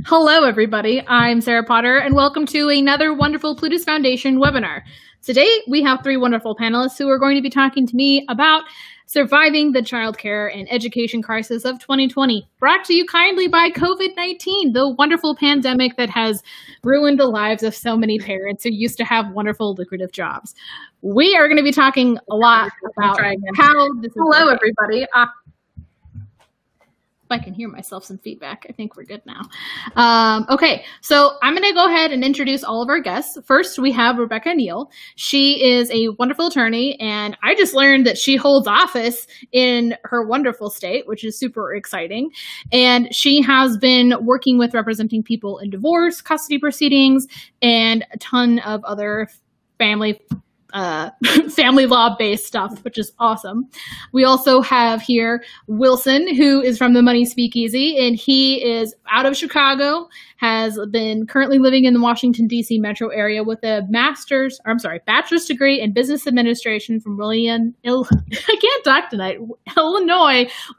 Hello, everybody. I'm Sarah Potter, and welcome to another wonderful Plutus Foundation webinar. Today, we have three wonderful panelists who are going to be talking to me about surviving the childcare and education crisis of 2020, brought to you kindly by COVID-19, the wonderful pandemic that has ruined the lives of so many parents who used to have wonderful, lucrative jobs. We are going to be talking a lot about how this is. Hello, everybody. I can hear myself some feedback. I think we're good now. Okay, so I'm going to go ahead and introduce all of our guests. First, we have Rebecca Neale. She is a wonderful attorney, and I just learned that she holds office in her wonderful state, which is super exciting. And she has been working with representing people in divorce, custody proceedings, and a ton of other family law-based stuff, which is awesome. We also have here Wilson, who is from the Money Speakeasy, and he is out of Chicago, has been currently living in the Washington, D.C. metro area with a bachelor's degree in business administration from Illinois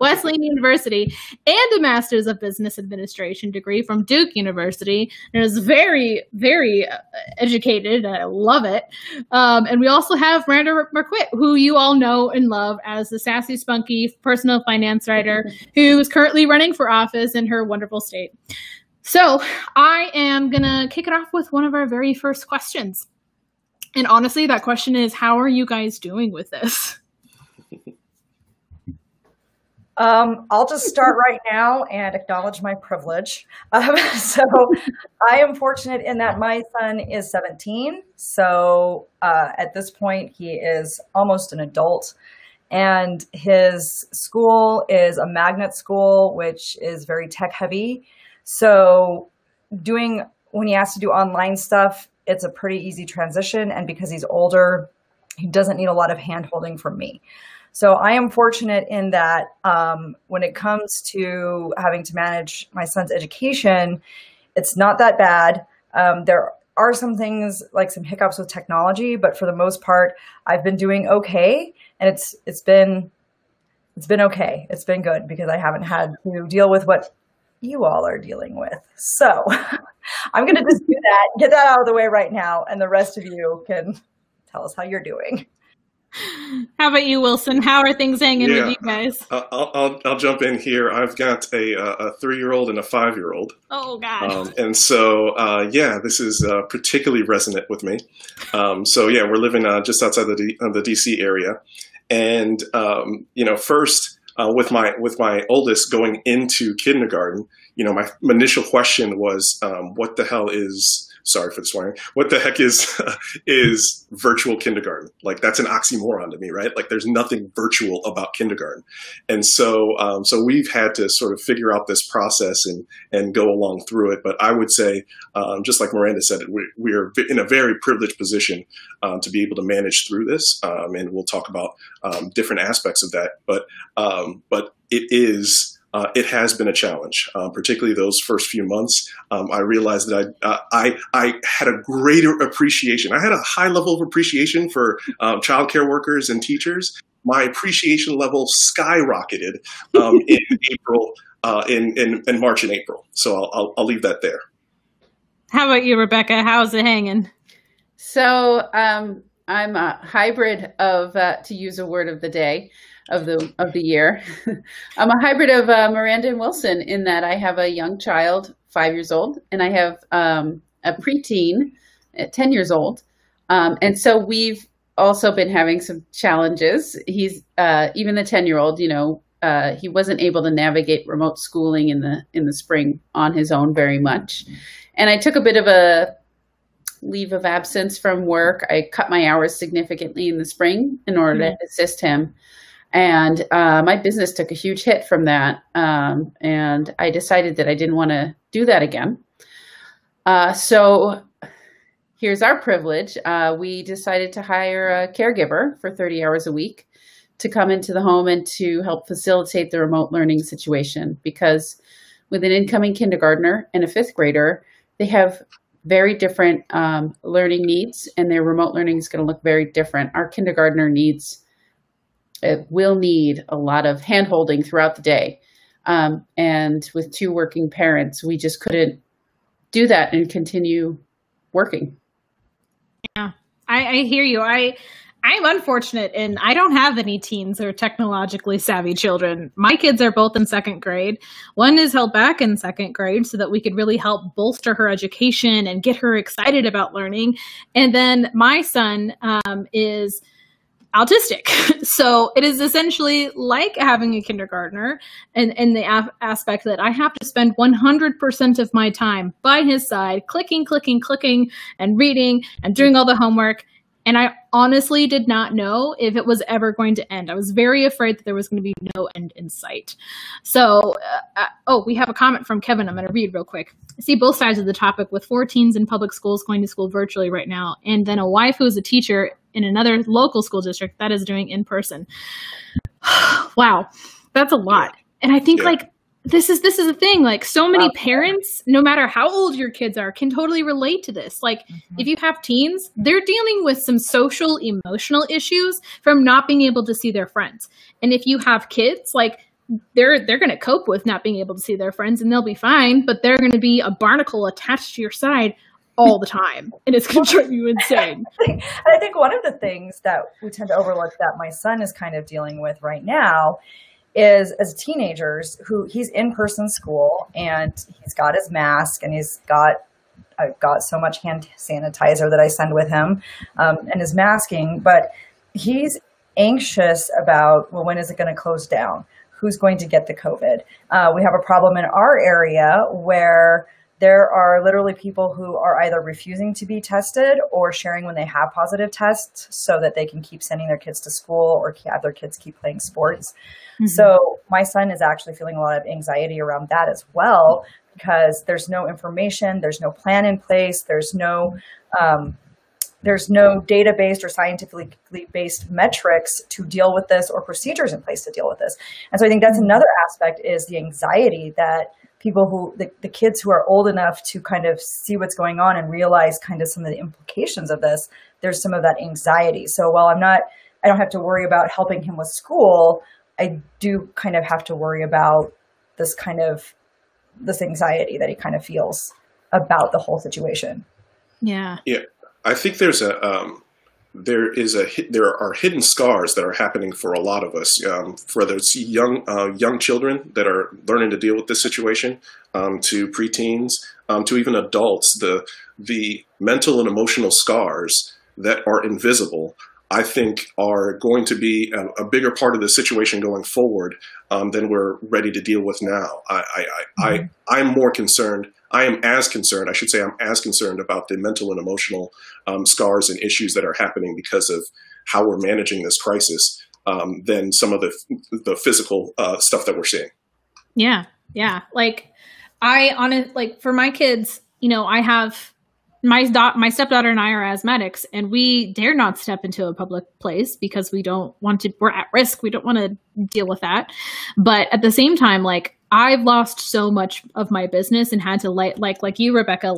Wesleyan University, and a master's of business administration degree from Duke University, and is very, very educated. I love it. And we also have Miranda Marquit, who you all know and love as the sassy, spunky personal finance writer who is currently running for office in her wonderful state. So I am going to kick it off with one of our very first questions. And honestly, that question is, how are you guys doing with this? I'll just start right now and acknowledge my privilege. So I am fortunate in that my son is 17. So at this point, he is almost an adult. And his school is a magnet school, which is very tech heavy. So when he has to do online stuff, it's a pretty easy transition. And because he's older, he doesn't need a lot of hand holding from me. So I am fortunate in that when it comes to having to manage my son's education, it's not that bad. There are some things like some hiccups with technology, but for the most part, I've been doing okay. And it's been okay. It's been good because I haven't had to deal with what you all are dealing with. So I'm going to just do that, get that out of the way right now. And the rest of you can tell us how you're doing. How about you, Wilson? How are things hanging with you guys? I'll jump in here. I've got a 3-year-old and a 5-year-old. Oh, God. And so, this is particularly resonant with me. We're living just outside the D.C. area. And, first, with my oldest going into kindergarten, my initial question was, what the hell is, sorry for the swearing, what the heck is virtual kindergarten? Like, that's an oxymoron to me, right? Like, there's nothing virtual about kindergarten. And so we've had to sort of figure out this process and go along through it. But I would say, just like Miranda said, we're in a very privileged position to be able to manage through this. And we'll talk about different aspects of that. But it has been a challenge, particularly those first few months. I realized that I had a greater appreciation. I had a high level of appreciation for childcare workers and teachers. My appreciation level skyrocketed in April, in March and April. So I'll leave that there. How about you, Rebecca? How's it hanging? So I'm a hybrid of, to use a word of the day, of the year. I'm a hybrid of Miranda and Wilson in that I have a young child, 5 years old, and I have a preteen at 10 years old. And so we've also been having some challenges. He's even the 10-year-old, he wasn't able to navigate remote schooling in the spring on his own very much. And I took a bit of a leave of absence from work. I cut my hours significantly in the spring in order to assist him. And my business took a huge hit from that. And I decided that I didn't want to do that again. So here's our privilege. We decided to hire a caregiver for 30 hours a week to come into the home and to help facilitate the remote learning situation. Because with an incoming kindergartner and a 5th grader, they have very different learning needs, and their remote learning is going to look very different. Our kindergartner will need a lot of hand-holding throughout the day. And with 2 working parents, we just couldn't do that and continue working. Yeah, I hear you. I'm unfortunate and I don't have any teens or technologically savvy children. My kids are both in 2nd grade. One is held back in 2nd grade so that we could really help bolster her education and get her excited about learning. And then my son is autistic. So it is essentially like having a kindergartner in the aspect that I have to spend 100% of my time by his side, clicking, and reading and doing all the homework. And I honestly did not know if it was ever going to end. I was very afraid that there was going to be no end in sight. So, we have a comment from Kevin I'm going to read real quick. I see both sides of the topic with 4 teens in public schools going to school virtually right now, and then a wife who is a teacher in another local school district that is doing in person. Wow, that's a lot. And I think this is the thing, like so many parents, no matter how old your kids are, can totally relate to this. Like if you have teens, they're dealing with some social, emotional issues from not being able to see their friends. And if you have kids, like they're going to cope with not being able to see their friends and they'll be fine, but they're going to be a barnacle attached to your side all the time. And it's going to drive you insane. I think one of the things that we tend to overlook that my son is kind of dealing with right now is as teenagers he's in person school and he's got his mask and I've got so much hand sanitizer that I send with him and his masking, but he's anxious about, well, when is it going to close down? Who's going to get the COVID? We have a problem in our area where there are literally people who are either refusing to be tested or sharing when they have positive tests so that they can keep sending their kids to school or have their kids keep playing sports. Mm-hmm. So my son is actually feeling a lot of anxiety around that as well, because there's no information, there's no plan in place, there's no data-based or scientifically based metrics to deal with this or procedures in place to deal with this. And so I think that's another aspect is the anxiety that people the kids who are old enough to kind of see what's going on and realize kind of some of the implications of this, there's some of that anxiety. So while I don't have to worry about helping him with school, I do kind of have to worry about this anxiety that he kind of feels about the whole situation. Yeah. Yeah. I think there are hidden scars that are happening for a lot of us, for those young children that are learning to deal with this situation, to preteens, to even adults. The mental and emotional scars that are invisible, I think, are going to be a bigger part of the situation going forward than we're ready to deal with now. I'm more concerned. I'm as concerned about the mental and emotional scars and issues that are happening because of how we're managing this crisis than some of the physical stuff that we're seeing. Yeah. Yeah. Like for my kids, I have my stepdaughter and I are asthmatics and we dare not step into a public place because we're at risk. We don't want to deal with that. But at the same time, like I've lost so much of my business and had to like you, Rebecca,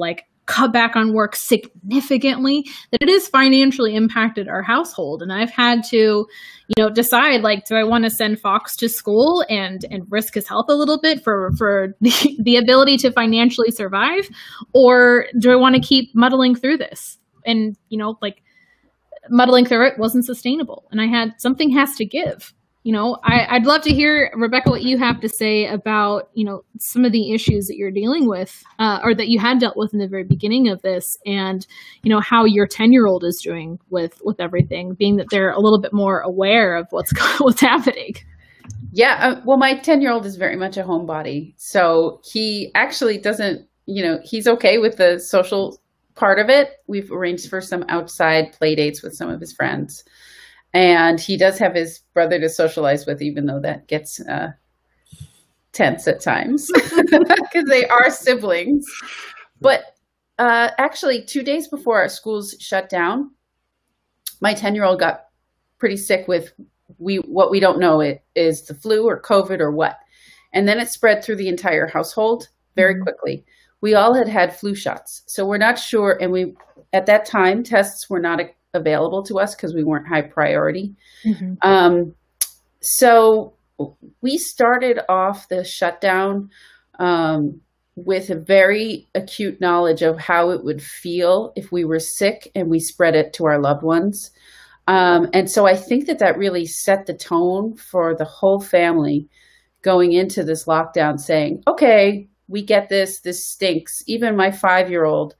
cut back on work significantly that it has financially impacted our household. And I've had to, decide, do I want to send Fox to school and risk his health a little bit for the ability to financially survive? Or do I want to keep muddling through this? And, muddling through it wasn't sustainable. And something has to give. I'd love to hear, Rebecca, what you have to say about, some of the issues that you're dealing with or that you had dealt with in the very beginning of this and, how your 10-year-old is doing with everything, being that they're a little bit more aware of what's happening. Yeah. Well, my 10-year-old is very much a homebody. So he actually doesn't, he's okay with the social part of it. We've arranged for some outside play dates with some of his friends. And he does have his brother to socialize with, even though that gets tense at times because they are siblings. But actually, 2 days before our schools shut down, my 10-year-old got pretty sick with what we don't know is the flu or COVID or what. And then it spread through the entire household very quickly. We all had flu shots. So we're not sure. And at that time, tests were not available to us because we weren't high priority. Mm-hmm. So we started off the shutdown with a very acute knowledge of how it would feel if we were sick and we spread it to our loved ones. And so I think that really set the tone for the whole family going into this lockdown, saying, okay, we get this stinks. Even my 5-year-old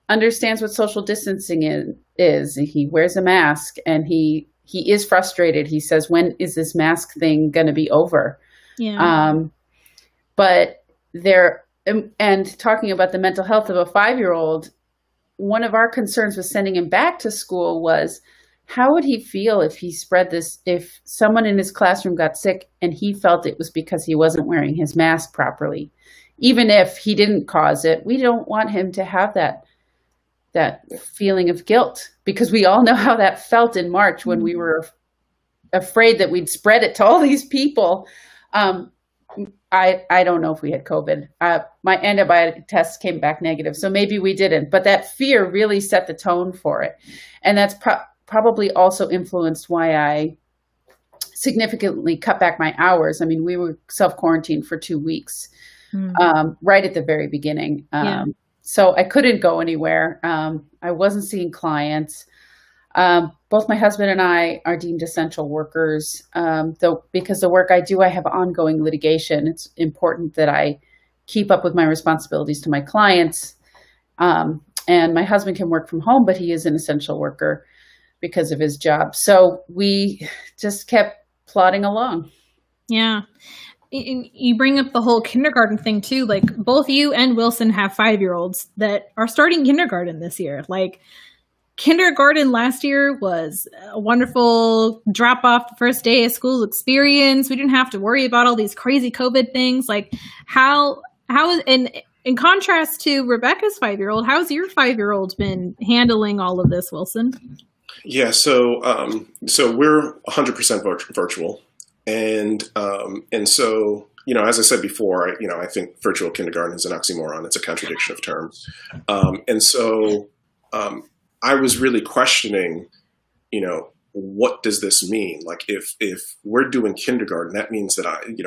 understands what social distancing is. He wears a mask and he is frustrated. He says, when is this mask thing going to be over? Yeah. But and talking about the mental health of a 5-year-old, one of our concerns with sending him back to school was, how would he feel if he spread this, if someone in his classroom got sick and he felt it was because he wasn't wearing his mask properly? Even if he didn't cause it, we don't want him to have that feeling of guilt, because we all know how that felt in March when we were afraid that we'd spread it to all these people. I don't know if we had COVID. My antibiotic test came back negative, so maybe we didn't. But that fear really set the tone for it. And that's probably also influenced why I significantly cut back my hours. I mean, we were self-quarantined for 2 weeks, right at the very beginning. So I couldn't go anywhere. I wasn't seeing clients. Both my husband and I are deemed essential workers, though because the work I do, I have ongoing litigation. It's important that I keep up with my responsibilities to my clients. And my husband can work from home, but he is an essential worker because of his job. So we just kept plodding along. Yeah. You bring up the whole kindergarten thing too. Like, both you and Wilson have 5-year-olds that are starting kindergarten this year. Like, kindergarten last year was a wonderful drop off the first day of school experience. We didn't have to worry about all these crazy COVID things. Like, how in contrast to Rebecca's 5-year-old, how's your 5-year-old been handling all of this, Wilson? Yeah, so we're 100% virtual. And so, as I said before, I think virtual kindergarten is an oxymoron. It's a contradiction of terms. And so I was really questioning, what does this mean? Like, if we're doing kindergarten, that means that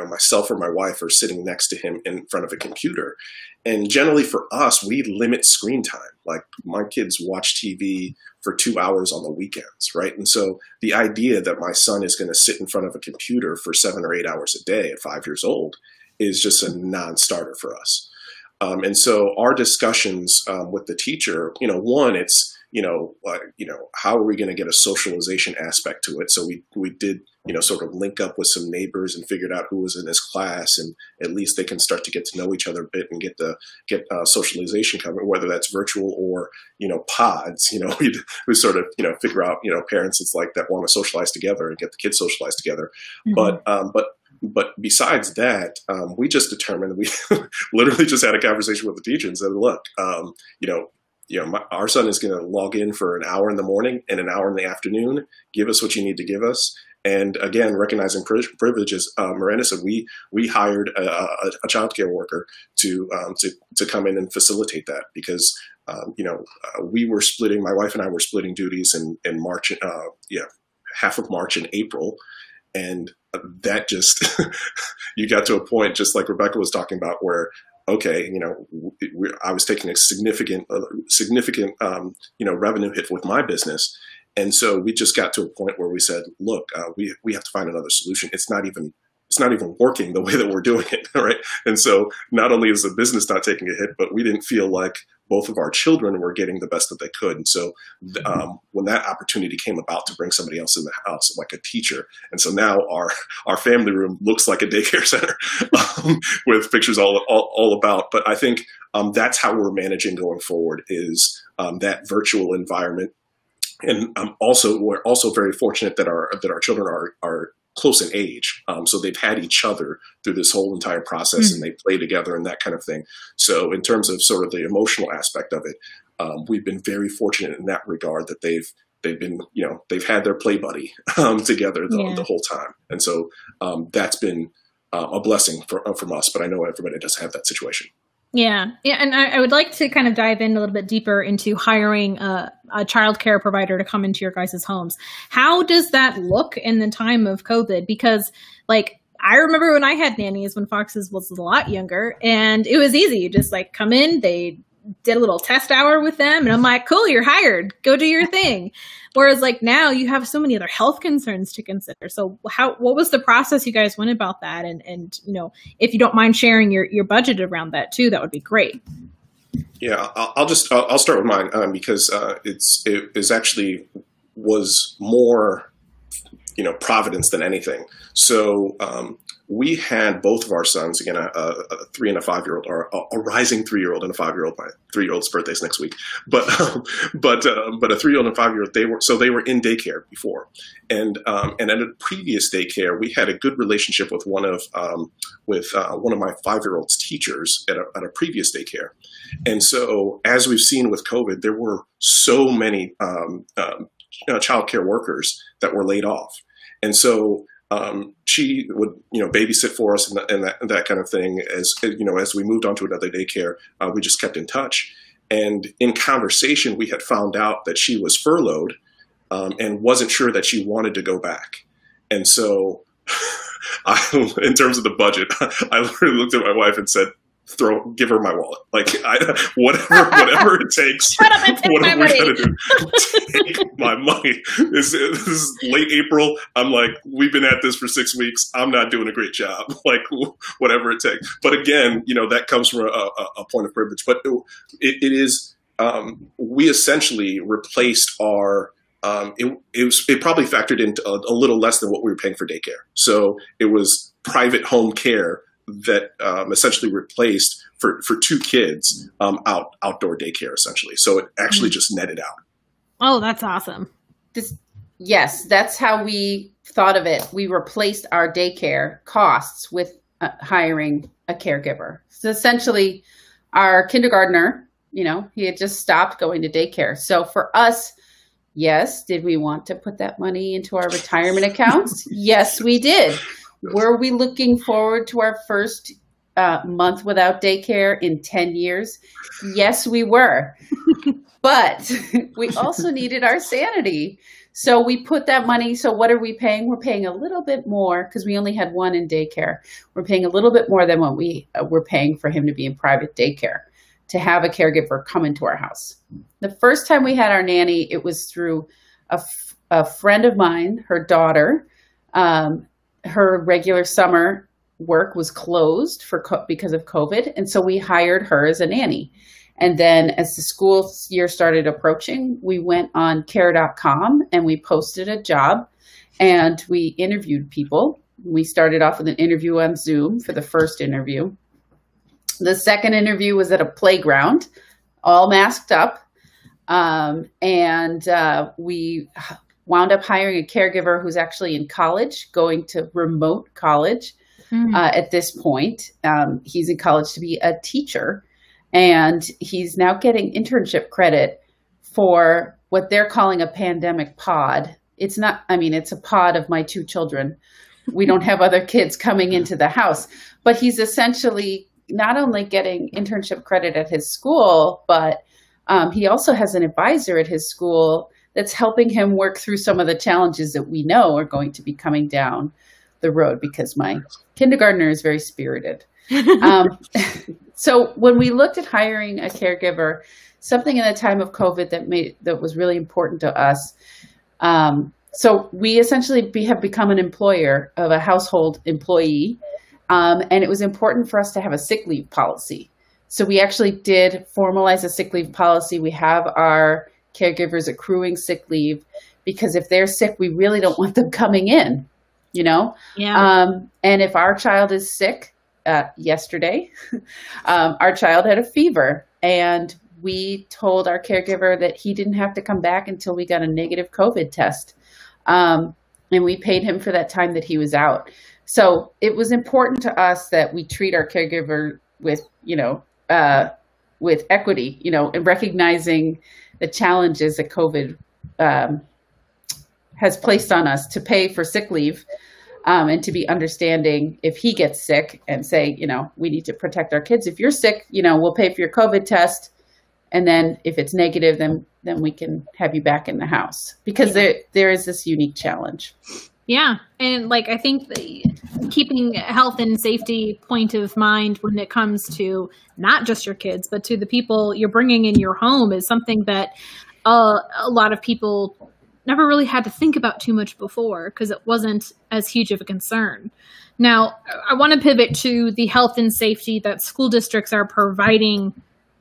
myself or my wife are sitting next to him in front of a computer. And generally for us, we limit screen time. Like, my kids watch TV for 2 hours on the weekends, right? And so the idea that my son is going to sit in front of a computer for 7 or 8 hours a day at 5 years old is just a non-starter for us. And so our discussions with the teacher, one, it's, how are we going to get a socialization aspect to it? So we did, sort of link up with some neighbors and figured out who was in his class, and at least they can start to get to know each other a bit and get socialization covered, whether that's virtual or, pods, we sort of, figure out, parents it's like that want to socialize together and get the kids socialized together. Mm-hmm. But besides that, we just determined, we literally just had a conversation with the teacher and said, look, our son is going to log in for an hour in the morning and an hour in the afternoon. Give us what you need to give us. And again, recognizing privileges, Miranda said we hired a childcare worker to come in and facilitate that, because we were splitting. My wife and I were splitting duties in March, half of March and April, and that just you got to a point, just like Rebecca was talking about, where okay, I was taking a significant revenue hit with my business. And so we just got to a point where we said, look, we have to find another solution. It's not even working the way that we're doing it, right? And so not only is the business not taking a hit, but we didn't feel like both of our children were getting the best that they could. And so when that opportunity came about to bring somebody else in the house, like a teacher, and so now our family room looks like a daycare center with pictures all about. But I think that's how we're managing going forward, is that virtual environment. And we're also very fortunate that our children are close in age. So they've had each other through this whole entire process, and they play together and that kind of thing. So in terms of sort of the emotional aspect of it, we've been very fortunate in that regard, that they've had their play buddy together the whole time. And so that's been a blessing from us, but I know everybody doesn't have that situation. Yeah. And I would like to kind of dive in a little bit deeper into hiring a childcare provider to come into your guys' homes. How does that look in the time of COVID? Because, like, I remember when I had nannies when Fox's was a lot younger, and it was easy. You just like come in, they did a little test hour with them, and I'm like, cool, you're hired. Go do your thing. Whereas like now you have so many other health concerns to consider. So what was the process you guys went about that? And you know, if you don't mind sharing your budget around that too, that would be great. Yeah, I'll start with mine because it actually was more, you know, providence than anything. So we had both of our sons, again, a 3 and a 5-year-old, or a rising 3-year-old and a 5-year-old. My 3-year-old's birthday's next week, but a 3-year-old and a 5-year-old, they were in daycare before, and at a previous daycare, we had a good relationship with one of my 5-year-old's teachers at a previous daycare, and so as we've seen with COVID, there were so many childcare workers that were laid off, and so. She would, you know, babysit for us and that kind of thing. As you know, as we moved on to another daycare, we just kept in touch. And in conversation, we had found out that she was furloughed and wasn't sure that she wanted to go back. And so, in terms of the budget, I literally looked at my wife and said, give her my wallet. Like whatever it takes. What are we gonna do? Take my money. This is late April. I'm like, we've been at this for 6 weeks. I'm not doing a great job. Like whatever it takes. But again, you know, that comes from a point of privilege. But it is. We essentially replaced our. It probably factored into a little less than what we were paying for daycare. So it was private home care that essentially replaced for 2 kids outdoor daycare essentially. So it actually just netted out. Oh, that's awesome. Yes, that's how we thought of it. We replaced our daycare costs with hiring a caregiver. So essentially our kindergartner, you know, he had just stopped going to daycare. So for us, yes, did we want to put that money into our retirement accounts? Yes, we did. Were we looking forward to our first month without daycare in 10 years? Yes, we were. But we also needed our sanity. So we put that money. So what are we paying? We're paying a little bit more because we only had one in daycare. We're paying a little bit more than what we were paying for him to be in private daycare, to have a caregiver come into our house. The first time we had our nanny, it was through a friend of mine, her daughter. Her regular summer work was closed because of COVID. And so we hired her as a nanny. And then as the school year started approaching, we went on care.com and we posted a job and we interviewed people. We started off with an interview on Zoom for the first interview. The second interview was at a playground, all masked up. We wound up hiring a caregiver who's actually in college, going to remote college at this point. He's in college to be a teacher, and he's now getting internship credit for what they're calling a pandemic pod. It's not, I mean, it's a pod of my 2 children. We don't have other kids coming into the house, but he's essentially not only getting internship credit at his school, but he also has an advisor at his school that's helping him work through some of the challenges that we know are going to be coming down the road, because my kindergartner is very spirited. So when we looked at hiring a caregiver, something in the time of COVID that was really important to us. So we essentially have become an employer of a household employee. And it was important for us to have a sick leave policy. So we actually did formalize a sick leave policy. We have our caregivers accruing sick leave, because if they're sick, we really don't want them coming in, you know? Yeah. And if our child is sick, yesterday, our child had a fever, and we told our caregiver that he didn't have to come back until we got a negative COVID test. And we paid him for that time that he was out. So it was important to us that we treat our caregiver with, with equity, and recognizing the challenges that COVID has placed on us, to pay for sick leave, and to be understanding if he gets sick, and say, we need to protect our kids. If you're sick, we'll pay for your COVID test. And then if it's negative, then we can have you back in the house, because there is this unique challenge. Yeah. And like, I think keeping health and safety point of mind when it comes to not just your kids, but to the people you're bringing in your home is something that a lot of people never really had to think about too much before because it wasn't as huge of a concern. Now, I want to pivot to the health and safety that school districts are providing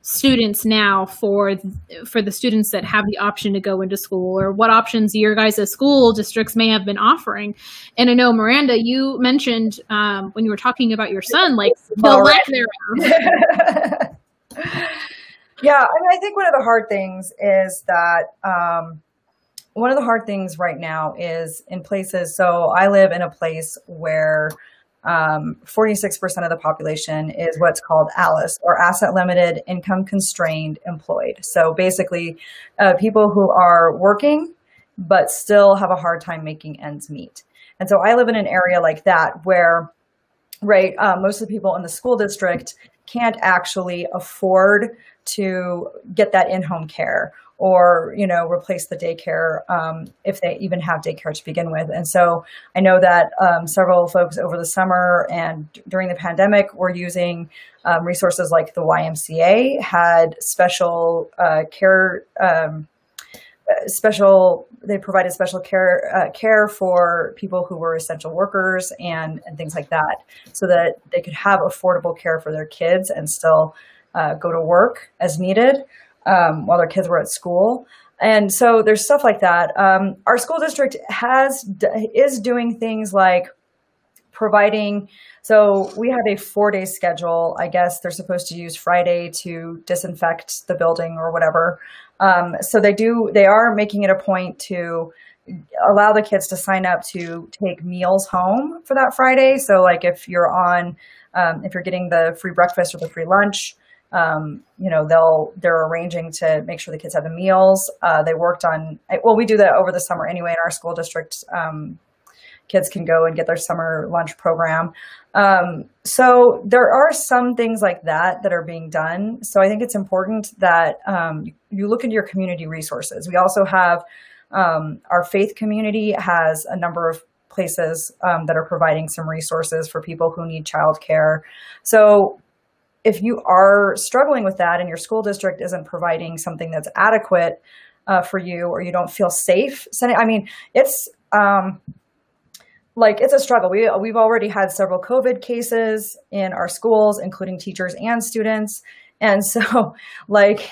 students now for the students that have the option to go into school, or what options your guys' school districts may have been offering. And I know, Miranda, you mentioned when you were talking about your son, like the lack thereof. Yeah, I mean, I think one of the hard things is that right now is in places. So I live in a place where 46% of the population is what's called ALICE, or asset limited, income constrained, employed. So basically people who are working but still have a hard time making ends meet. And so I live in an area like that where, right, most of the people in the school district can't actually afford to get that in-home care or, you know, replace the daycare if they even have daycare to begin with. And so I know that several folks over the summer and during the pandemic were using resources like the YMCA had special care, they provided special care for people who were essential workers and things like that, so that they could have affordable care for their kids and still go to work as needed while their kids were at school. And so there's stuff like that. Our school district is doing things like providing, so we have a 4-day schedule. I guess they're supposed to use Friday to disinfect the building or whatever. So they are making it a point to allow the kids to sign up to take meals home for that Friday. So like if you're getting the free breakfast or the free lunch, you know, they're arranging to make sure the kids have the meals. They worked on, well, we do that over the summer anyway in our school district. Kids can go and get their summer lunch program. So there are some things like that are being done. So I think it's important that you look into your community resources. We also have our faith community has a number of places that are providing some resources for people who need childcare. So if you are struggling with that and your school district isn't providing something that's adequate for you, or you don't feel safe sending, I mean, it's it's a struggle. We've already had several COVID cases in our schools, including teachers and students. And so like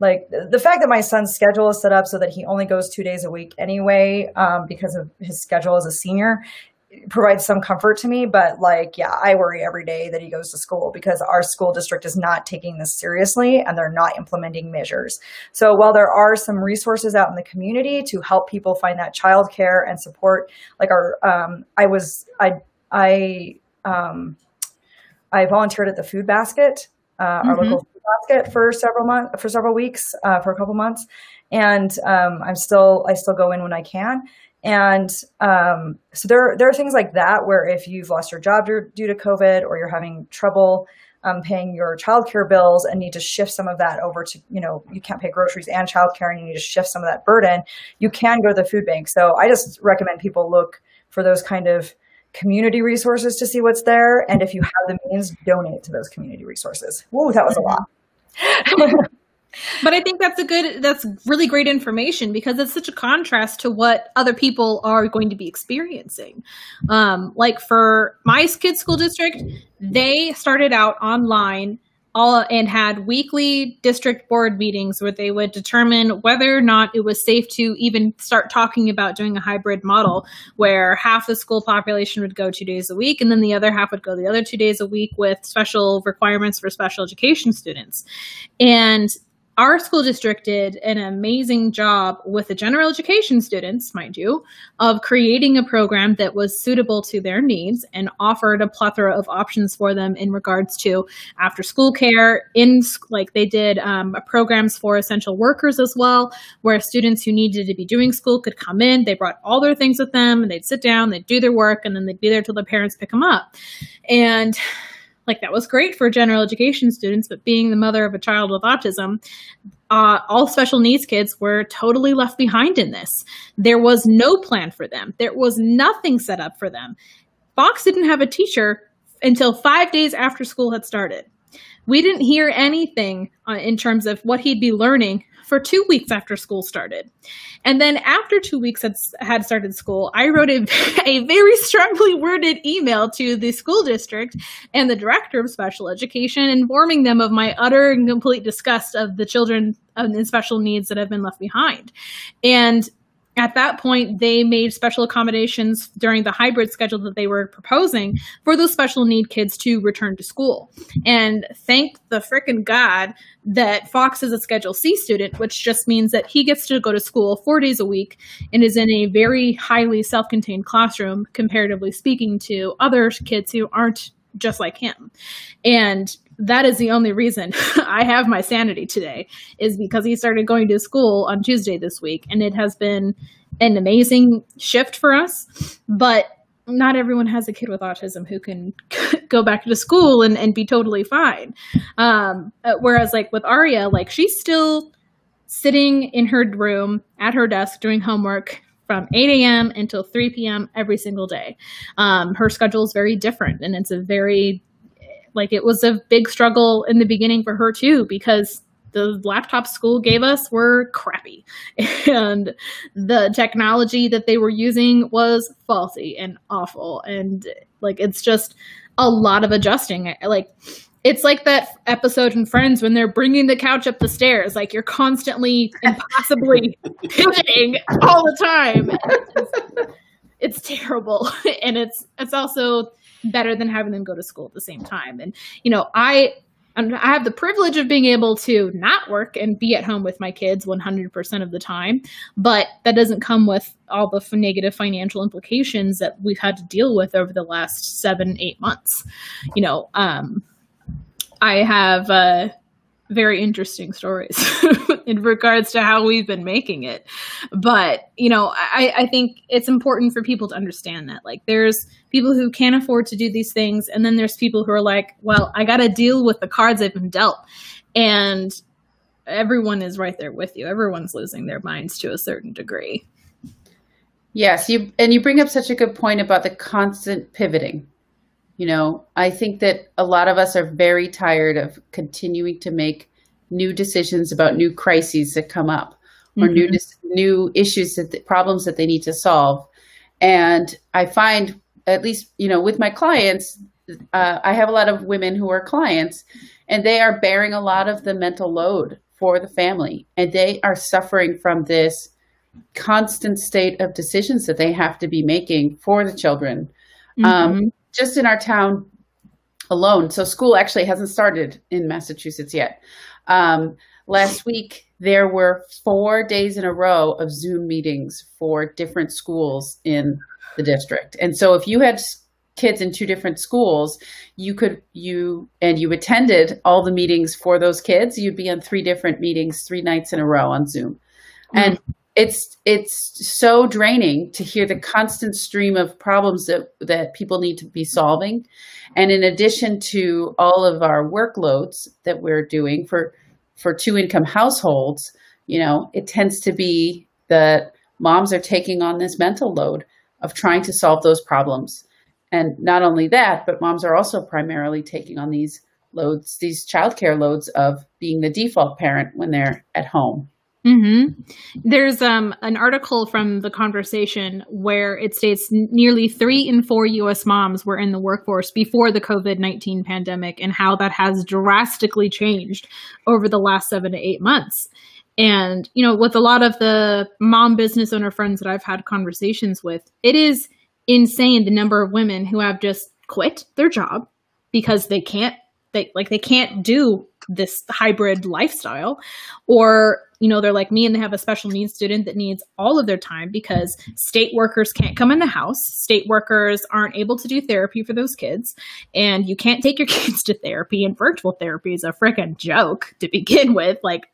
the fact that my son's schedule is set up so that he only goes 2 days a week anyway, because of his schedule as a senior, provides some comfort to me. But I worry every day that he goes to school because our school district is not taking this seriously and they're not implementing measures. So while there are some resources out in the community to help people find that childcare and support, like I volunteered at the food basket, our local food basket for several weeks, for a couple months. And I still go in when I can. And so there are things like that where if you've lost your job due to COVID, or you're having trouble paying your childcare bills and need to shift some of that over to, you know, you can't pay groceries and childcare and you need to shift some of that burden, you can go to the food bank. So I just recommend people look for those kind of community resources to see what's there. And if you have the means, donate to those community resources. Whoa, that was a lot. But I think that's really great information because it's such a contrast to what other people are going to be experiencing. Like for my kids' school district, they started out online and had weekly district board meetings where they would determine whether or not it was safe to even start talking about doing a hybrid model where half the school population would go 2 days a week and then the other half would go the other 2 days a week with special requirements for special education students. And our school district did an amazing job with the general education students, mind you, of creating a program that was suitable to their needs and offered a plethora of options for them in regards to after school care. They did programs for essential workers as well, where students who needed to be doing school could come in. They brought all their things with them and they'd sit down, they'd do their work, and then they'd be there till the parents pick them up. And like that was great for general education students, but being the mother of a child with autism, all special needs kids were totally left behind in this. There was no plan for them. There was nothing set up for them. Fox didn't have a teacher until 5 days after school had started. We didn't hear anything in terms of what he'd be learning for 2 weeks after school started. And then after 2 weeks had started school, I wrote a very strongly worded email to the school district and the director of special education, informing them of my utter and complete disgust of the children in special needs that have been left behind. And at that point, they made special accommodations during the hybrid schedule that they were proposing for those special need kids to return to school. And thank the frickin' God that Fox is a Schedule C student, which just means that he gets to go to school 4 days a week and is in a very highly self-contained classroom, comparatively speaking to other kids who aren't just like him. And that is the only reason I have my sanity today, is because he started going to school on Tuesday this week. And it has been an amazing shift for us. But not everyone has a kid with autism who can go back to school and be totally fine. Whereas like with Aria, like she's still sitting in her room at her desk doing homework from 8 a.m. until 3 p.m. every single day. Her schedule is very different, and it's it was a big struggle in the beginning for her too, because the laptops school gave us were crappy and the technology that they were using was faulty and awful. And like, it's just a lot of adjusting. Like, it's like that episode in Friends when they're bringing the couch up the stairs, like you're constantly impossibly pivoting all the time. It's terrible. And it's also better than having them go to school at the same time. And, I have the privilege of being able to not work and be at home with my kids 100% of the time, but that doesn't come with all the negative financial implications that we've had to deal with over the last 7-8 months. I have very interesting stories in regards to how we've been making it. But, I think it's important for people to understand that, like, there's people who can't afford to do these things. And then there's people who are like, well, I got to deal with the cards I've been dealt. And everyone is right there with you. Everyone's losing their minds to a certain degree. Yes. You bring up such a good point about the constant pivoting. I think that a lot of us are very tired of continuing to make new decisions about new crises that come up, or new issues, problems that they need to solve. And I find, at least, with my clients, I have a lot of women who are clients, and they are bearing a lot of the mental load for the family. And they are suffering from this constant state of decisions that they have to be making for the children. Just in our town alone. So school actually hasn't started in Massachusetts yet. Last week, there were 4 days in a row of Zoom meetings for different schools in the district. And so if you had kids in 2 different schools, you attended all the meetings for those kids, you'd be on 3 different meetings 3 nights in a row on Zoom. And it's so draining to hear the constant stream of problems that people need to be solving. And in addition to all of our workloads that we're doing for 2-income households, it tends to be that moms are taking on this mental load of trying to solve those problems. And not only that, but moms are also primarily taking on these childcare loads of being the default parent when they're at home. There's an article from The Conversation where it states nearly 3 in 4 U.S. moms were in the workforce before the COVID-19 pandemic, and how that has drastically changed over the last 7 to 8 months. And, with a lot of the mom business owner friends that I've had conversations with, it is insane the number of women who have just quit their job because they can't do this hybrid lifestyle, or, they're like me and they have a special needs student that needs all of their time because state workers can't come in the house. State workers aren't able to do therapy for those kids, and you can't take your kids to therapy, and virtual therapy is a freaking joke to begin with. Like,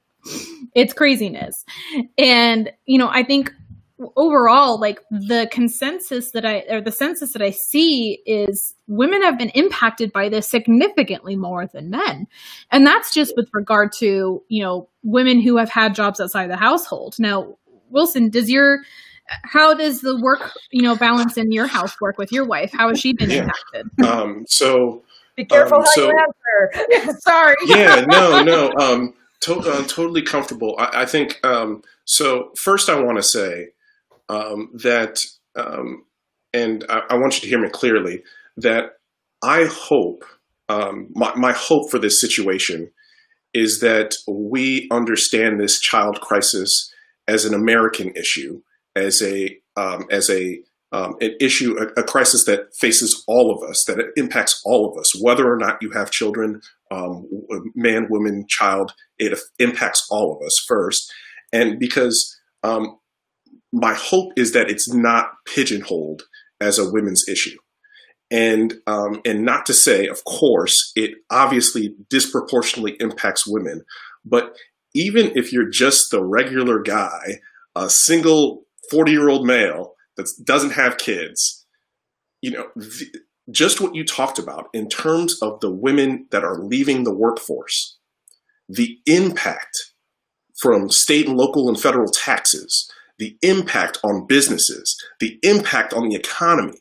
it's craziness. And, I think overall, like the census that I see is women have been impacted by this significantly more than men. And that's just with regard to, women who have had jobs outside the household. Now, Wilson, how does the work, balance in your housework with your wife? How has she been impacted? Be careful how you answer. Sorry. Yeah, no. Totally comfortable. I think, so first I want to say that, and I want you to hear me clearly, that I hope, my hope for this situation is that we understand this child crisis as an American issue, as an issue, a crisis that faces all of us, that it impacts all of us, whether or not you have children, man, woman, child, it impacts all of us first. And because my hope is that it's not pigeonholed as a women's issue. And not to say, of course, it obviously disproportionately impacts women, but even if you're just the regular guy, a single 40-year-old male that doesn't have kids, just what you talked about in terms of the women that are leaving the workforce, the impact from state and local and federal taxes, the impact on businesses, the impact on the economy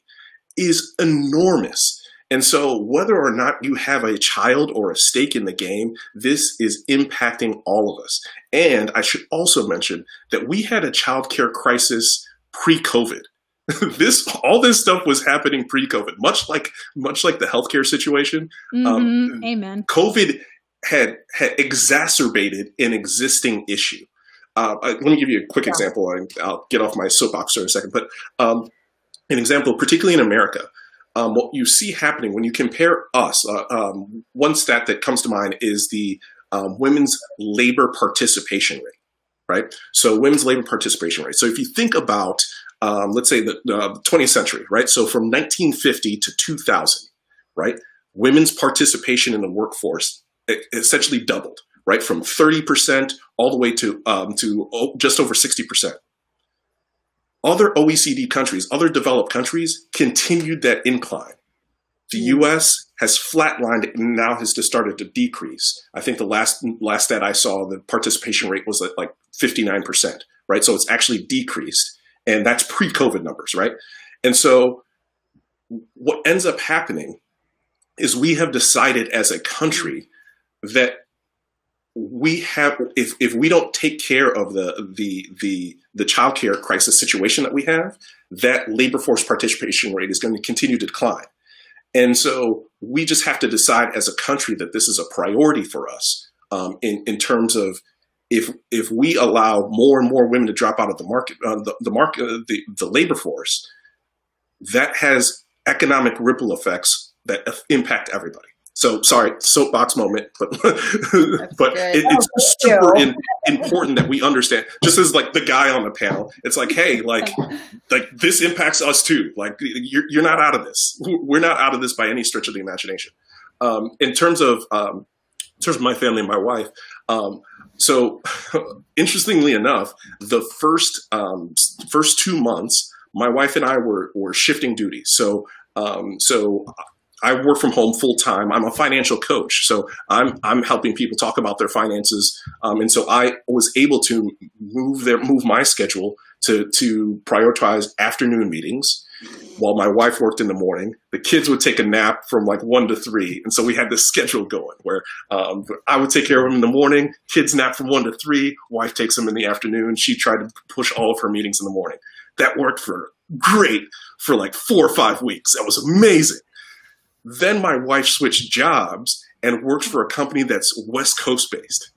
is enormous. And so whether or not you have a child or a stake in the game, this is impacting all of us. And I should also mention that we had a childcare crisis pre-COVID. All this stuff was happening pre-COVID, much like the healthcare situation. Amen. COVID had exacerbated an existing issue. Let me give you a quick example. I'll get off my soapbox for a second, but an example, particularly in America, what you see happening when you compare us, one stat that comes to mind is the women's labor participation rate, right? So women's labor participation rate. So if you think about, let's say the 20th century, right? So from 1950 to 2000, right? Women's participation in the workforce essentially doubled, right? From 30% all the way to just over 60%. Other OECD countries, other developed countries continued that incline. The US has flatlined and now has just started to decrease. I think the last stat I saw, the participation rate was at like 59%, right? So it's actually decreased, and that's pre-COVID numbers, right? And so what ends up happening is we have decided as a country that we have, if we don't take care of the childcare crisis situation that we have, that labor force participation rate is going to continue to decline. And so we just have to decide as a country that this is a priority for us in terms of if we allow more and more women to drop out of the labor force, that has economic ripple effects that impact everybody. So sorry, soapbox moment, but it's super important that we understand. Just as like the guy on the panel, it's like, hey, like this impacts us too. Like you're not out of this. We're not out of this by any stretch of the imagination. In terms of my family and my wife, so interestingly enough, the first 2 months, my wife and I were shifting duties. So I work from home full time. I'm a financial coach, so I'm helping people talk about their finances. And so I was able to move my schedule to prioritize afternoon meetings while my wife worked in the morning. The kids would take a nap from like 1 to 3. And so we had this schedule going where I would take care of them in the morning, kids nap from 1 to 3, wife takes them in the afternoon. She tried to push all of her meetings in the morning. That worked great for like 4 or 5 weeks. That was amazing. Then my wife switched jobs and works for a company that's West Coast based.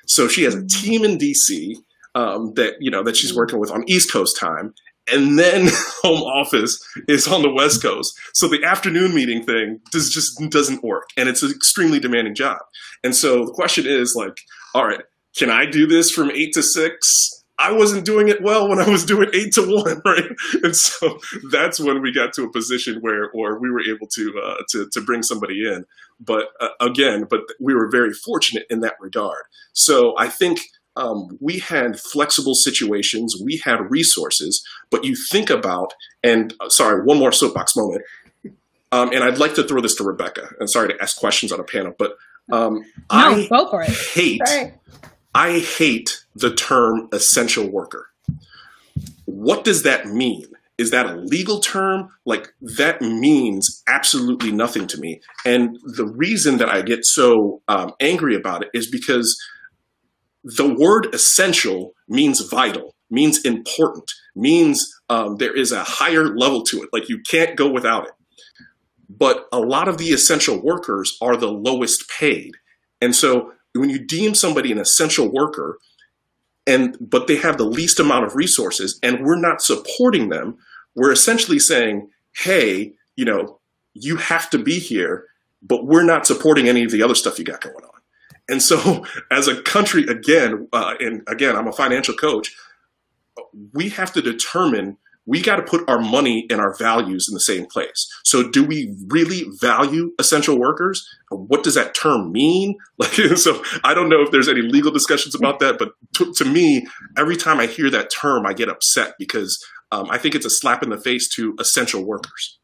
So she has a team in DC that she's working with on East Coast time. And then home office is on the West Coast. So the afternoon meeting thing just doesn't work. And it's an extremely demanding job. And so the question is like, all right, can I do this from 8 to 6? I wasn't doing it well when I was doing 8 to 1, right? And so that's when we got to a position where we were able to bring somebody in. But but we were very fortunate in that regard. So I think we had flexible situations, we had resources, but you think about, and sorry, one more soapbox moment. And I'd like to throw this to Rebecca, and sorry to ask questions on a panel, but go for it. I hate the term essential worker. What does that mean? Is that a legal term? Like, that means absolutely nothing to me. And the reason that I get so angry about it is because the word essential means vital, means important, means there is a higher level to it. Like, you can't go without it. But a lot of the essential workers are the lowest paid. And so when you deem somebody an essential worker, but they have the least amount of resources and we're not supporting them, we're essentially saying, hey, you have to be here, but we're not supporting any of the other stuff you got going on. And so as a country, again, I'm a financial coach, we have to determine, we got to put our money and our values in the same place. So do we really value essential workers? What does that term mean? So I don't know if there's any legal discussions about that, but to me, every time I hear that term, I get upset because I think it's a slap in the face to essential workers.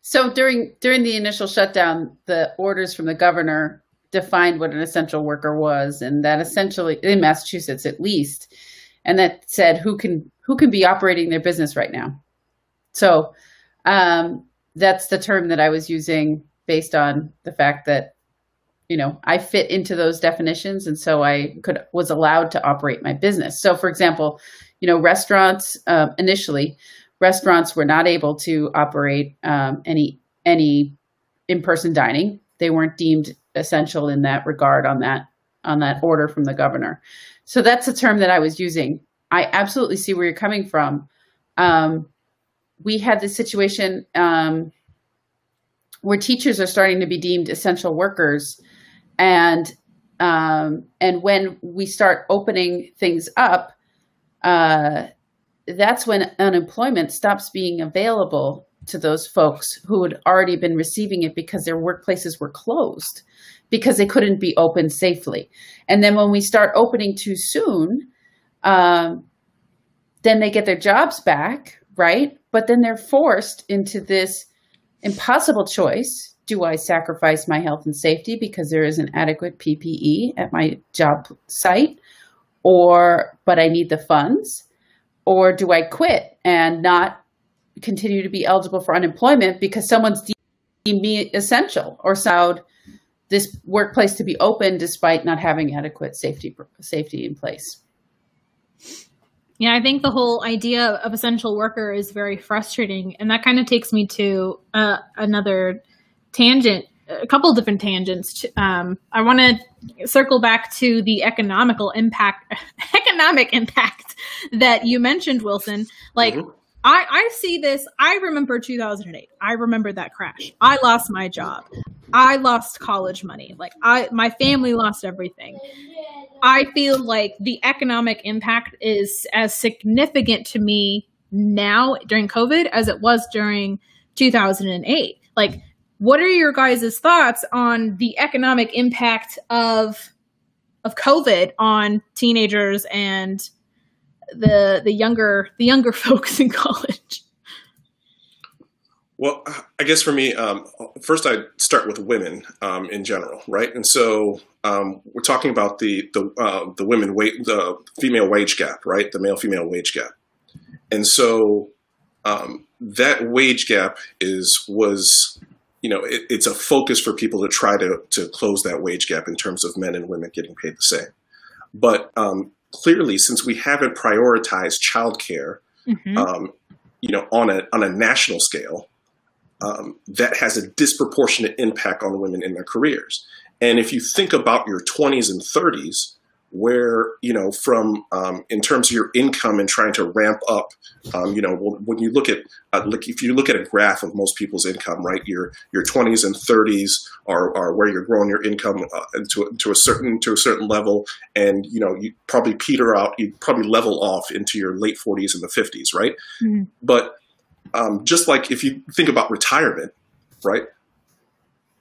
So during the initial shutdown, the orders from the governor defined what an essential worker was, and that essentially, in Massachusetts at least, and that said who can be operating their business right now. So that's the term that I was using based on the fact that, I fit into those definitions. And so I was allowed to operate my business. So for example, restaurants, initially, restaurants were not able to operate any in-person dining. They weren't deemed essential in that regard on that order from the governor. So that's the term that I was using. I absolutely see where you're coming from. We had this situation where teachers are starting to be deemed essential workers, and when we start opening things up, that's when unemployment stops being available to those folks who had already been receiving it because their workplaces were closed, because they couldn't be open safely. And then when we start opening too soon, then they get their jobs back, right? But then they're forced into this impossible choice. Do I sacrifice my health and safety because there isn't adequate PPE at my job site, but I need the funds? Or do I quit and not continue to be eligible for unemployment because someone's deemed me essential or allowed this workplace to be open despite not having adequate safety in place? Yeah, I think the whole idea of essential worker is very frustrating. And that kind of takes me to another tangent, a couple of different tangents. I want to circle back to the economic impact that you mentioned, Wilson. Like, mm-hmm. I see this. I remember 2008. I remember that crash. I lost my job. I lost college money. Like, my family lost everything. I feel like the economic impact is as significant to me now during COVID as it was during 2008. Like, what are your guys' thoughts on the economic impact of COVID on teenagers and the younger folks in college? Well, I guess for me, first I'd start with women in general, right? And so we're talking about the female wage gap, right? The male-female wage gap, and so that wage gap was it's a focus for people to try to close that wage gap in terms of men and women getting paid the same. But clearly, since we haven't prioritized childcare, mm-hmm. On a national scale. That has a disproportionate impact on women in their careers. And if you think about your 20s and 30s, where, from in terms of your income and trying to ramp up, when you look at, if you look at a graph of most people's income, right, your 20s and 30s are where you're growing your income to a certain level. And, you probably peter out, you probably level off into your late 40s and the 50s, right? Mm-hmm. But just like if you think about retirement, right?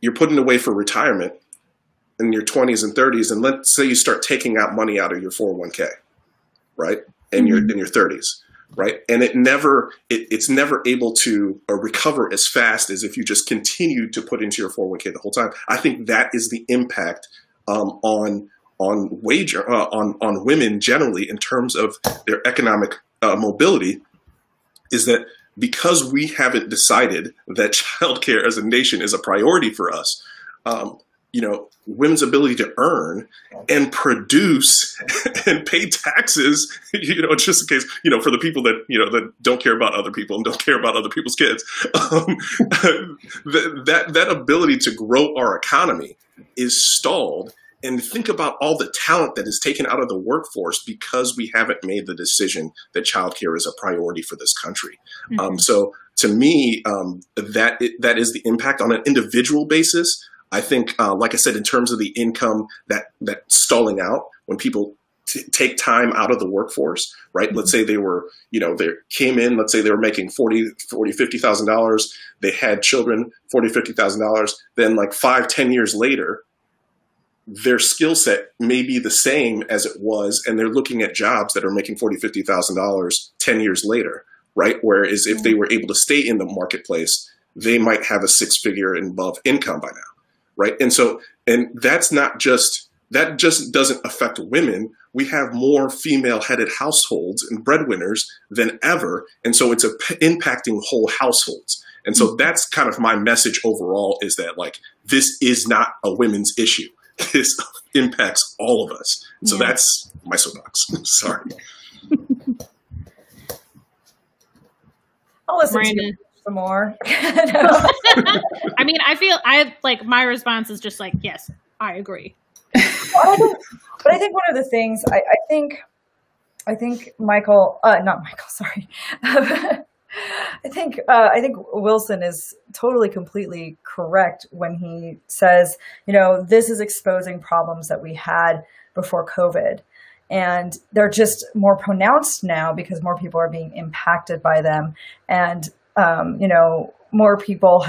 You're putting away for retirement. in your 20s and 30s, and let's say you start taking out money out of your 401k, right? In your 30s, right? And it's never able to recover as fast as if you just continue to put into your 401k the whole time. I think that is the impact on women generally in terms of their economic mobility, is that because we haven't decided that childcare as a nation is a priority for us, women's ability to earn and produce and pay taxes, just in case, for the people that, that don't care about other people and don't care about other people's kids, that ability to grow our economy is stalled. And think about all the talent that is taken out of the workforce because we haven't made the decision that childcare is a priority for this country. So to me, that is the impact on an individual basis. I think, like I said, in terms of the income that stalling out when people take time out of the workforce, right? Let's say they were, they came in, let's say they were making $50,000. They had children, $50,000. Then like 5-10 years later, their skill set may be the same as it was, and they're looking at jobs that are making $50,000 10 years later, right? Whereas if they were able to stay in the marketplace, they might have a 6-figure and above income by now, right? And so, and that just doesn't affect women. We have more female-headed households and breadwinners than ever, and so it's impacting whole households. And so that's kind of my message overall, is that like, this is not a women's issue. This impacts all of us. So that's my soapbox. Sorry. I'll listen to you some more. I mean, my response is just like, yes, I agree. But I think one of the things I think Michael, not Michael, sorry. I think Wilson is totally, completely correct when he says, this is exposing problems that we had before COVID. And they're just more pronounced now because more people are being impacted by them. And, more people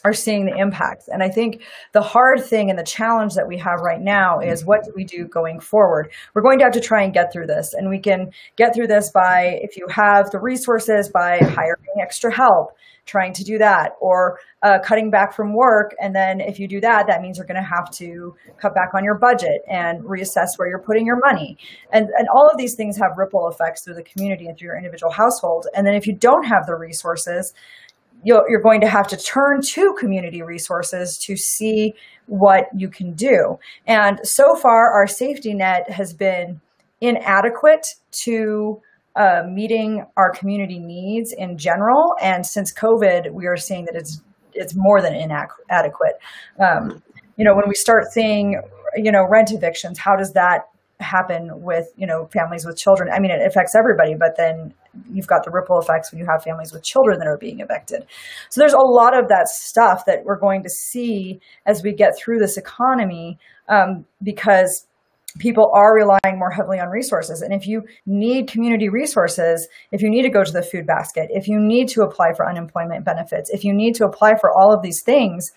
are seeing the impacts. And I think the hard thing and the challenge that we have right now is, what do we do going forward? We're going to have to try and get through this. And we can get through this by, if you have the resources, by hiring extra help, trying to do that, or cutting back from work. And then if you do that, that means you're going to have to cut back on your budget and reassess where you're putting your money. And all of these things have ripple effects through the community and through your individual household. And then if you don't have the resources, you're going to have to turn to community resources to see what you can do. And so far, our safety net has been inadequate to meeting our community needs in general. And since COVID, we are seeing that it's more than inadequate. When we start seeing, rent evictions, how does that happen with, families with children? I mean, it affects everybody, but then you've got the ripple effects when you have families with children that are being evicted. So there's a lot of that stuff that we're going to see as we get through this economy, because people are relying more heavily on resources. And if you need community resources, if you need to go to the food basket, if you need to apply for unemployment benefits, if you need to apply for all of these things,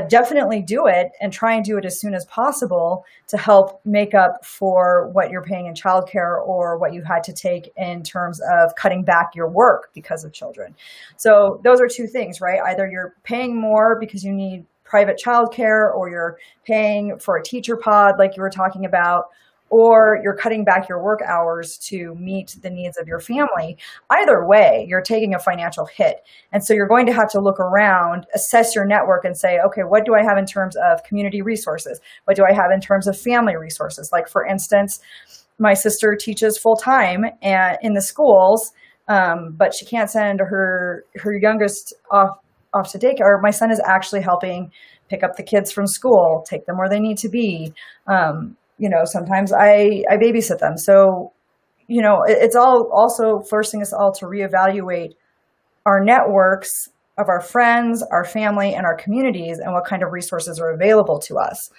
definitely do it, and try and do it as soon as possible to help make up for what you're paying in childcare or what you had to take in terms of cutting back your work because of children. So those are two things, right? Either you're paying more because you need private childcare, or you're paying for a teacher pod like you were talking about, or you're cutting back your work hours to meet the needs of your family. Either way, you're taking a financial hit. And so you're going to have to look around, assess your network, and say, okay, what do I have in terms of community resources? What do I have in terms of family resources? Like, for instance, my sister teaches full-time in the schools, but she can't send her youngest off to daycare. My son is actually helping pick up the kids from school, take them where they need to be. Sometimes I babysit them. So, it's all also forcing us all to reevaluate our networks of our friends, our family, and our communities, and what kind of resources are available to us.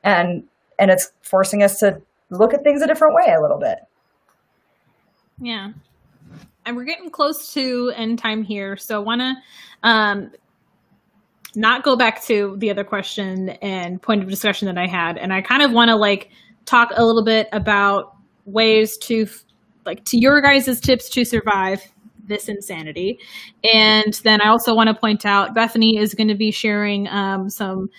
And it's forcing us to look at things a different way a little bit. Yeah. And we're getting close to end time here. So I want to not go back to the other question and point of discussion that I had. And I kind of want to like talk a little bit about ways to your guys' tips to survive this insanity. And then I also want to point out Bethany is going to be sharing some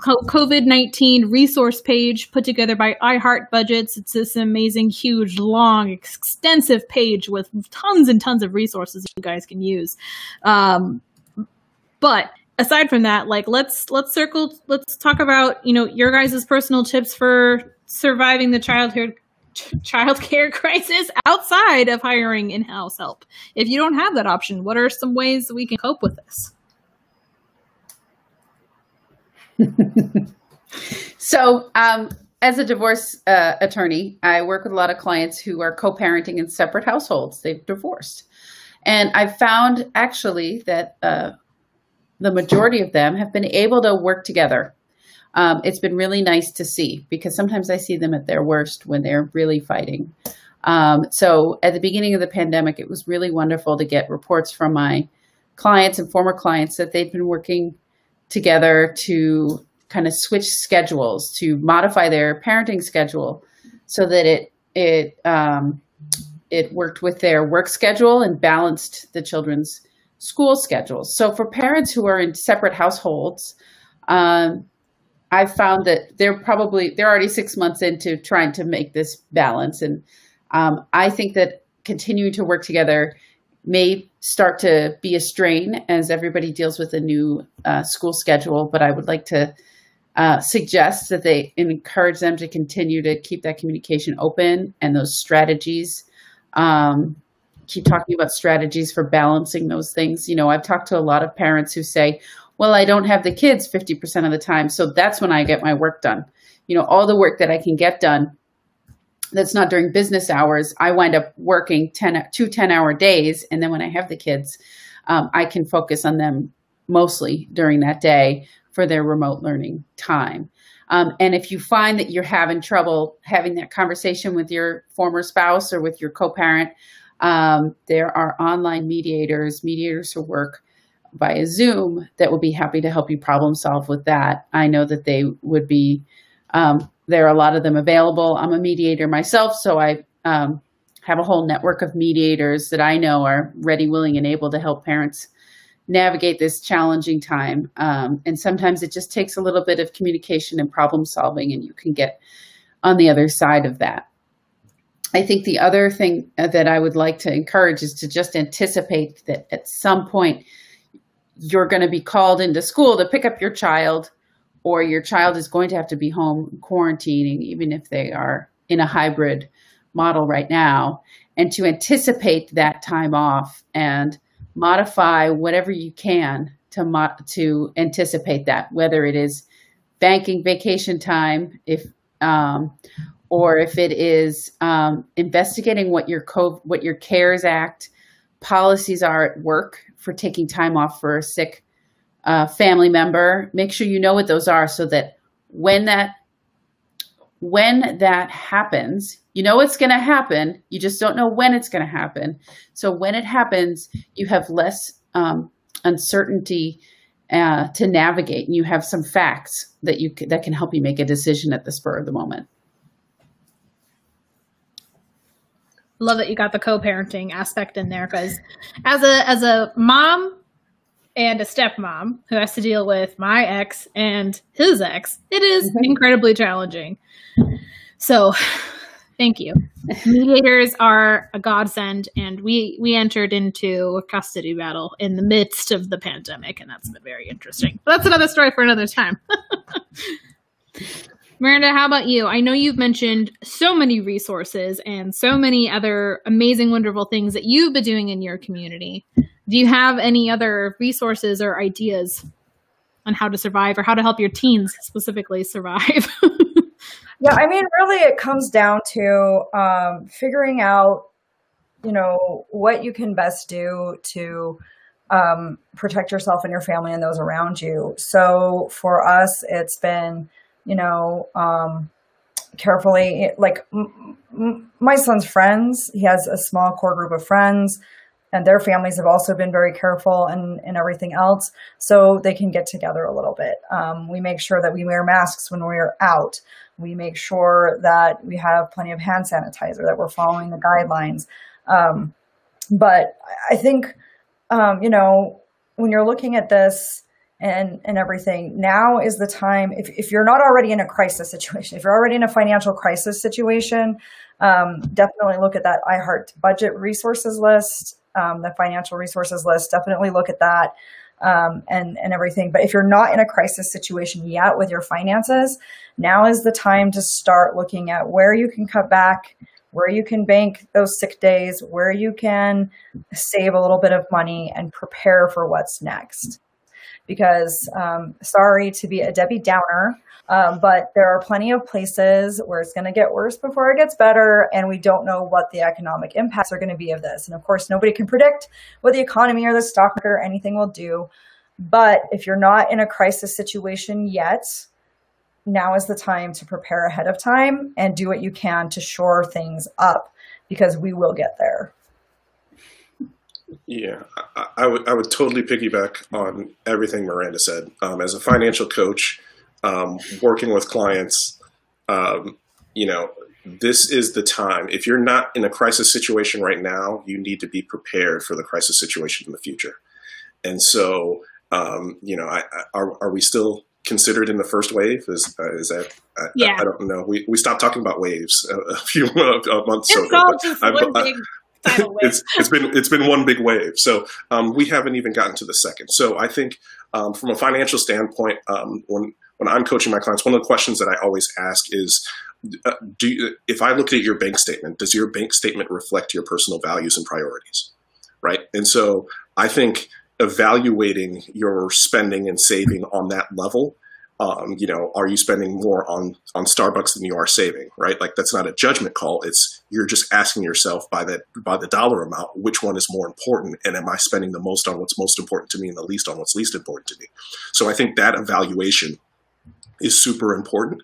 COVID-19 resource page put together by iHeart Budgets. It's this amazing, huge, long, extensive page with tons and tons of resources you guys can use. But aside from that, like let's talk about, your guys' personal tips for surviving the childcare crisis outside of hiring in-house help. If you don't have that option, what are some ways that we can cope with this? So, as a divorce attorney, I work with a lot of clients who are co-parenting in separate households. They've divorced. And I've found actually that the majority of them have been able to work together. It's been really nice to see, because sometimes I see them at their worst when they're really fighting. So at the beginning of the pandemic, it was really wonderful to get reports from my clients and former clients that they'd been working together to kind of switch schedules, to modify their parenting schedule so that it worked with their work schedule and balanced the children's school schedules. So for parents who are in separate households, I've found that they're already 6 months into trying to make this balance. And I think that continuing to work together may start to be a strain as everybody deals with a new school schedule. But I would like to suggest that they encourage them to continue to keep that communication open and those strategies. Keep talking about strategies for balancing those things. I've talked to a lot of parents who say, well, I don't have the kids 50% of the time, so that's when I get my work done. All the work that I can get done that's not during business hours, I wind up working 2 10-hour days. And then when I have the kids, I can focus on them mostly during that day for their remote learning time. And if you find that you're having trouble having that conversation with your former spouse or with your co-parent, there are online mediators who work via Zoom that will be happy to help you problem solve with that. I know that they would be, there are a lot of them available. I'm a mediator myself, so I have a whole network of mediators that I know are ready, willing, and able to help parents navigate this challenging time. And sometimes it just takes a little bit of communication and problem solving, and you can get on the other side of that. I think the other thing that I would like to encourage is to just anticipate that at some point you're going to be called into school to pick up your child, or your child is going to have to be home quarantining, even if they are in a hybrid model right now, and to anticipate that time off and modify whatever you can to anticipate that, whether it is banking vacation time, or if it is investigating what your CARES Act policies are at work for taking time off for a sick family member. Make sure you know what those are, so that when that happens, you know it's going to happen. You just don't know when it's going to happen. So when it happens, you have less uncertainty to navigate, and you have some facts that can help you make a decision at the spur of the moment. Love that you got the co-parenting aspect in there, because as a mom and a stepmom who has to deal with my ex and his ex, it is incredibly challenging. So thank you. Mediators are a godsend, and we entered into a custody battle in the midst of the pandemic, and that's been very interesting. But that's another story for another time. Miranda, how about you? I know you've mentioned so many resources and so many other amazing, wonderful things that you've been doing in your community. Do you have any other resources or ideas on how to survive, or how to help your teens specifically survive? Yeah, I mean, really, it comes down to figuring out, what you can best do to protect yourself and your family and those around you. So for us, it's been carefully, like my son's friends, he has a small core group of friends. and their families have also been very careful and everything else, so they can get together a little bit. We make sure that we wear masks when we're out. We make sure that we have plenty of hand sanitizer, that we're following the guidelines. But I think, when you're looking at this and everything, now is the time, if you're not already in a crisis situation, if you're already in a financial crisis situation, definitely look at that iHeart budget resources list, the financial resources list, definitely look at that and everything. But if you're not in a crisis situation yet with your finances, now is the time to start looking at where you can cut back, where you can bank those sick days, where you can save a little bit of money and prepare for what's next. Because sorry to be a Debbie Downer, but there are plenty of places where it's going to get worse before it gets better, and we don't know what the economic impacts are going to be of this. And of course, nobody can predict what the economy or the stock market or anything will do. But if you're not in a crisis situation yet, now is the time to prepare ahead of time and do what you can to shore things up, because we will get there. Yeah, I would totally piggyback on everything Miranda said. As a financial coach, working with clients, this is the time. If you're not in a crisis situation right now, you need to be prepared for the crisis situation in the future. And so, are we still considered in the first wave? Is that? I don't know. We stopped talking about waves a few months ago. It's been one big wave. So we haven't even gotten to the second. So I think from a financial standpoint, when I'm coaching my clients, one of the questions that I always ask is, if I look at your bank statement, does your bank statement reflect your personal values and priorities? Right. And so I think evaluating your spending and saving on that level, are you spending more on Starbucks than you are saving, right? Like, that's not a judgment call. It's, you're just asking yourself by the dollar amount, which one is more important? And am I spending the most on what's most important to me and the least on what's least important to me? So I think that evaluation is super important,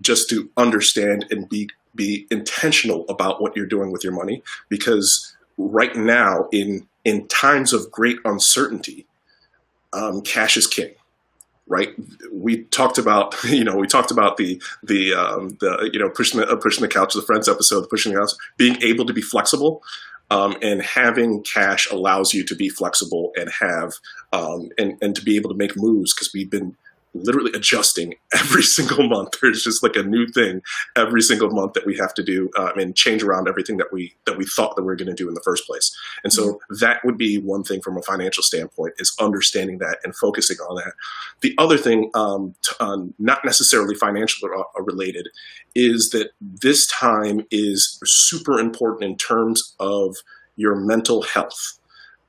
just to understand and be intentional about what you're doing with your money, because right now in times of great uncertainty, cash is king. Right. We talked about, pushing the couch, the Friends episode, pushing the couch, being able to be flexible, and having cash allows you to be flexible and have, and to be able to make moves, because we've been literally adjusting every single month. There's just like a new thing every single month that we have to do, and change around everything that we thought that we were going to do in the first place. And so that would be one thing from a financial standpoint, is understanding that and focusing on that. The other thing, not necessarily financial related, is that this time is super important in terms of your mental health.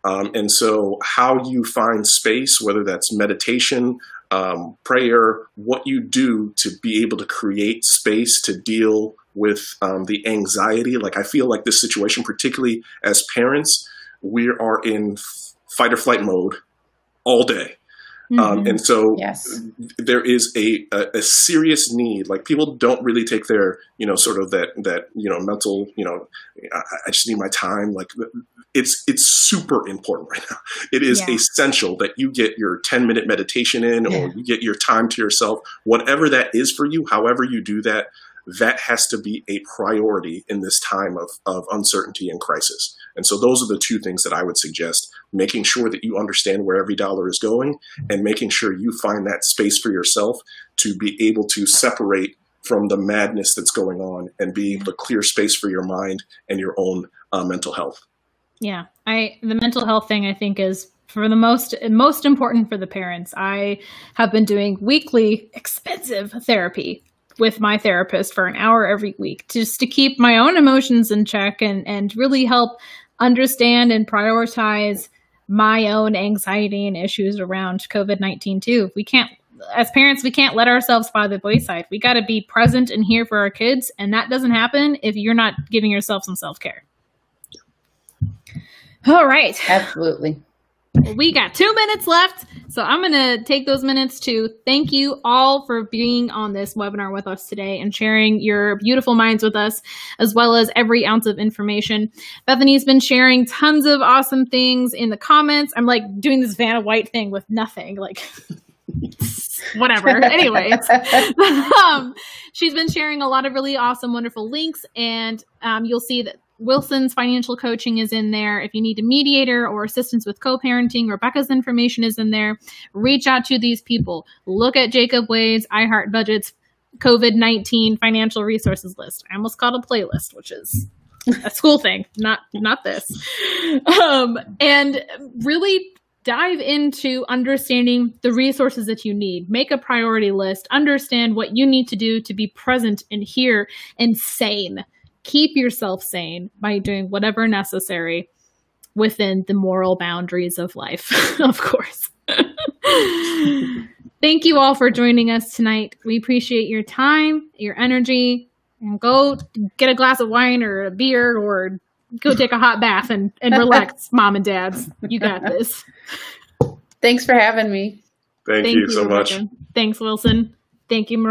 And so how you find space, whether that's meditation, prayer, what you do to be able to create space to deal with the anxiety. Like, I feel like this situation, particularly as parents, we are in fight or flight mode all day. And so there is a serious need. Like, people don't really take their, sort of that mental, I just need my time. Like, it's super important right now. It is essential that you get your 10-minute meditation in, or you get your time to yourself, whatever that is for you, however you do that. That has to be a priority in this time of uncertainty and crisis. And so those are the two things that I would suggest: making sure that you understand where every dollar is going, and making sure you find that space for yourself to be able to separate from the madness that's going on and be able to clear space for your mind and your own mental health. Yeah, the mental health thing, I think, is for the most important for the parents. I have been doing weekly expensive therapy with my therapist for an hour every week, just to keep my own emotions in check and really help understand and prioritize my own anxiety and issues around COVID-19 too. As parents, we can't let ourselves by the wayside. We got to be present and here for our kids. And that doesn't happen if you're not giving yourself some self-care. All right. Absolutely. We got 2 minutes left, so I'm going to take those minutes to thank you all for being on this webinar with us today and sharing your beautiful minds with us, as well as every ounce of information. Bethany's been sharing tons of awesome things in the comments. I'm like doing this Vanna White thing with nothing, like whatever. Anyways, she's been sharing a lot of really awesome, wonderful links, and you'll see that Wilson's financial coaching is in there. If you need a mediator or assistance with co-parenting, Rebecca's information is in there. Reach out to these people. Look at Jacob Wade's iHeart Budget's COVID-19 financial resources list. I almost called a playlist, which is a school thing, not this. And really dive into understanding the resources that you need. Make a priority list. Understand what you need to do to be present and here and sane. Keep yourself sane by doing whatever necessary within the moral boundaries of life, of course. Thank you all for joining us tonight. We appreciate your time, your energy, and go get a glass of wine or a beer or go take a hot bath and relax, mom and dads. You got this. Thanks for having me. Thank you so Rebecca. much. Thanks, Wilson. Thank you, Miranda.